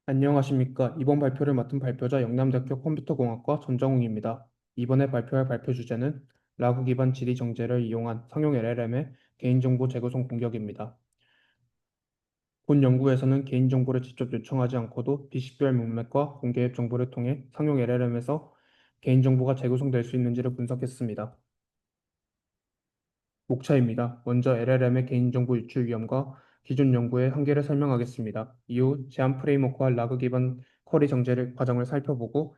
안녕하십니까. 이번 발표를 맡은 발표자 영남대학교 컴퓨터공학과 전정웅입니다. 이번에 발표할 발표 주제는 라그 기반 질의 정제를 이용한 상용 LLM의 개인정보 재구성 공격입니다. 본 연구에서는 개인정보를 직접 요청하지 않고도 비식별 문맥과 공개앱 정보를 통해 상용 LLM에서 개인정보가 재구성될 수 있는지를 분석했습니다. 목차입니다. 먼저 LLM의 개인정보 유출 위험과 기존 연구의 한계를 설명하겠습니다. 이후 제한 프레임워크와 라그 기반 쿼리 정제 과정을 살펴보고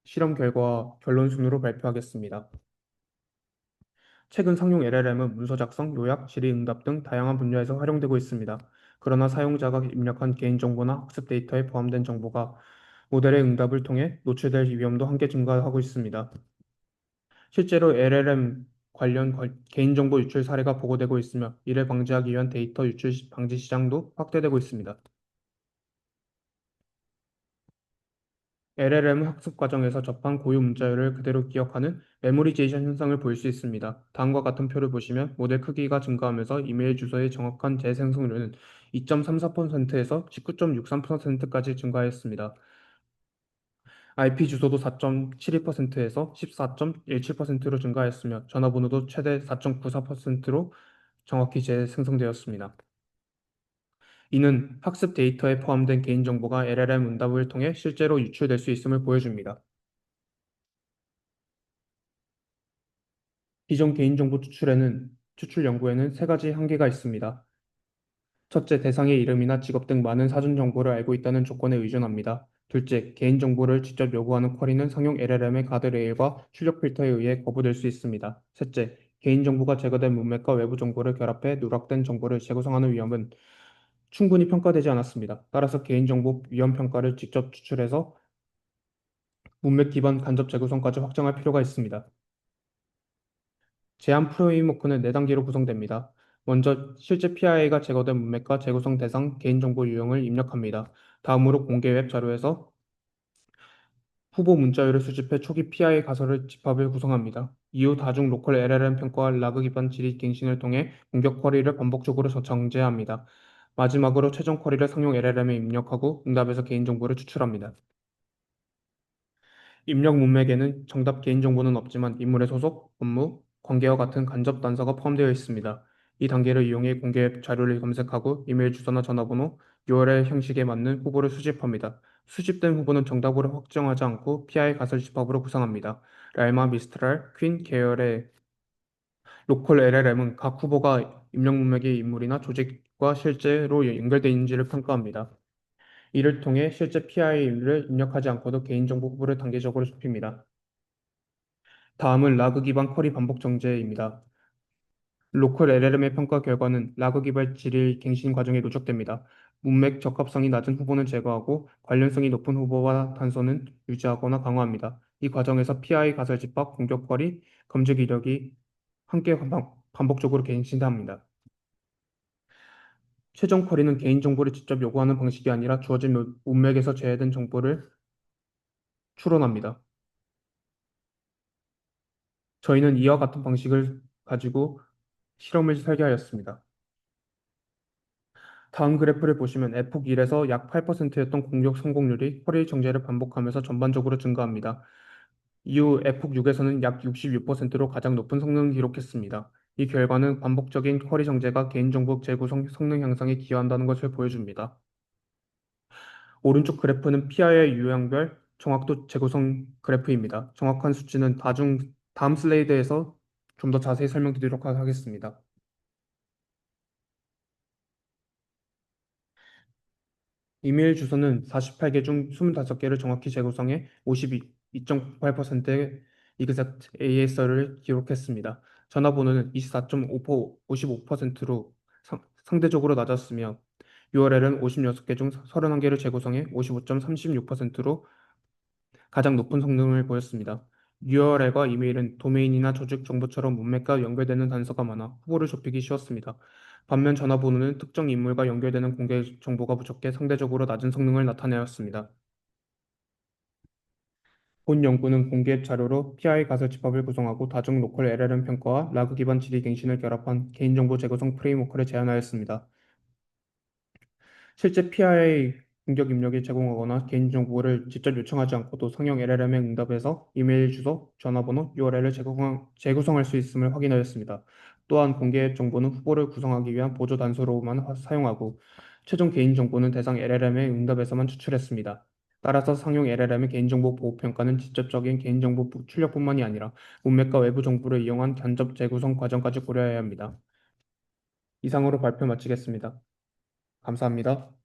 실험 결과와 결론 순으로 발표하겠습니다. 최근 상용 LLM은 문서 작성, 요약, 질의응답 등 다양한 분야에서 활용되고 있습니다. 그러나 사용자가 입력한 개인정보나 학습 데이터에 포함된 정보가 모델의 응답을 통해 노출될 위험도 함께 증가하고 있습니다. 실제로 LLM 관련 개인정보 유출 사례가 보고되고 있으며 이를 방지하기 위한 데이터 유출 방지 시장도 확대되고 있습니다. LLM 학습 과정에서 접한 고유 문자열을 그대로 기억하는 메모리제이션 현상을 볼 수 있습니다. 다음과 같은 표를 보시면 모델 크기가 증가하면서 이메일 주소의 정확한 재생성률은 2.34%에서 19.63%까지 증가했습니다. IP 주소도 4.72%에서 14.17%로 증가했으며 전화번호도 최대 4.94%로 정확히 재생성되었습니다. 이는 학습 데이터에 포함된 개인정보가 LLM 응답을 통해 실제로 유출될 수 있음을 보여줍니다. 기존 개인정보 추출 연구에는 세 가지 한계가 있습니다. 첫째, 대상의 이름이나 직업 등 많은 사전 정보를 알고 있다는 조건에 의존합니다. 둘째, 개인정보를 직접 요구하는 쿼리는 상용 LLM의 가드레일과 출력 필터에 의해 거부될 수 있습니다. 셋째, 개인정보가 제거된 문맥과 외부 정보를 결합해 누락된 정보를 재구성하는 위험은 충분히 평가되지 않았습니다. 따라서 개인정보 위험 평가를 직접 추출해서 문맥 기반 간접 재구성까지 확정할 필요가 있습니다. 제한 프레임워크는 4단계로 구성됩니다. 먼저 실제 PIA가 제거된 문맥과 재구성 대상, 개인정보 유형을 입력합니다. 다음으로 공개 웹 자료에서 후보 문자열을 수집해 초기 PIA 가설을 집합을 구성합니다. 이후 다중 로컬 LLM 평가와 라그 기반 질의 갱신을 통해 공격 쿼리를 반복적으로 정제합니다. 마지막으로 최종 쿼리를 상용 LLM에 입력하고 응답에서 개인정보를 추출합니다. 입력 문맥에는 정답 개인정보는 없지만 인물의 소속, 업무, 관계와 같은 간접 단서가 포함되어 있습니다. 이 단계를 이용해 공개 자료를 검색하고 이메일 주소나 전화번호, URL 형식에 맞는 후보를 수집합니다. 수집된 후보는 정답으로 확정하지 않고 PI 가설 집합으로 구성합니다. 랄마, 미스트랄, 퀸 계열의 로컬 LLM은 각 후보가 입력 문맥의 인물이나 조직과 실제로 연결되어 있는지를 평가합니다. 이를 통해 실제 PI를 입력하지 않고도 개인정보 후보를 단계적으로 좁힙니다. 다음은 라그 기반 쿼리 반복 정제입니다. 로컬 LLM의 평가 결과는 라그 기반 질의 갱신 과정에 누적됩니다. 문맥 적합성이 낮은 후보는 제거하고 관련성이 높은 후보와 단서는 유지하거나 강화합니다. 이 과정에서 PI 가설 집합, 공격 쿼리, 검색 이력이 함께 반복적으로 갱신합니다. 최종 쿼리는 개인정보를 직접 요구하는 방식이 아니라 주어진 문맥에서 제외된 정보를 추론합니다. 저희는 이와 같은 방식을 가지고 실험을 설계하였습니다. 다음 그래프를 보시면 에폭 1에서 약 8%였던 공격 성공률이 쿼리 정제를 반복하면서 전반적으로 증가합니다. 이후 에폭 6에서는 약 66%로 가장 높은 성능을 기록했습니다. 이 결과는 반복적인 쿼리 정제가 개인정보 재구성 성능 향상에 기여한다는 것을 보여줍니다. 오른쪽 그래프는 PI의 유형별 정확도 재구성 그래프입니다. 정확한 수치는 다음 슬라이드에서 좀 더 자세히 설명드리도록 하겠습니다. 이메일 주소는 48개 중 25개를 정확히 재구성해 52.98%의 exact ASR을 기록했습니다. 전화번호는 54.55%로 상대적으로 낮았으며 URL은 56개 중 31개를 재구성해 55.36%로 가장 높은 성능을 보였습니다. URL과 이메일은 도메인이나 조직 정보처럼 문맥과 연결되는 단서가 많아 후보를 좁히기 쉬웠습니다. 반면 전화번호는 특정 인물과 연결되는 공개 정보가 부족해 상대적으로 낮은 성능을 나타내었습니다. 본 연구는 공개 자료로 PI 가설 집합을 구성하고 다중 로컬 LLM 평가와 라그 기반 질의 갱신을 결합한 개인정보 재구성 프레임워크를 제안하였습니다. 실제 PI 공격 입력에 제공하거나 개인정보를 직접 요청하지 않고도 상용 LLM의 응답에서 이메일 주소, 전화번호, URL을 재구성할 수 있음을 확인하였습니다. 또한 공개 정보는 후보를 구성하기 위한 보조 단서로만 사용하고 최종 개인정보는 대상 LLM의 응답에서만 추출했습니다. 따라서 상용 LLM의 개인정보 보호 평가는 직접적인 개인정보 출력뿐만이 아니라 문맥과 외부 정보를 이용한 간접 재구성 과정까지 고려해야 합니다. 이상으로 발표 마치겠습니다. 감사합니다.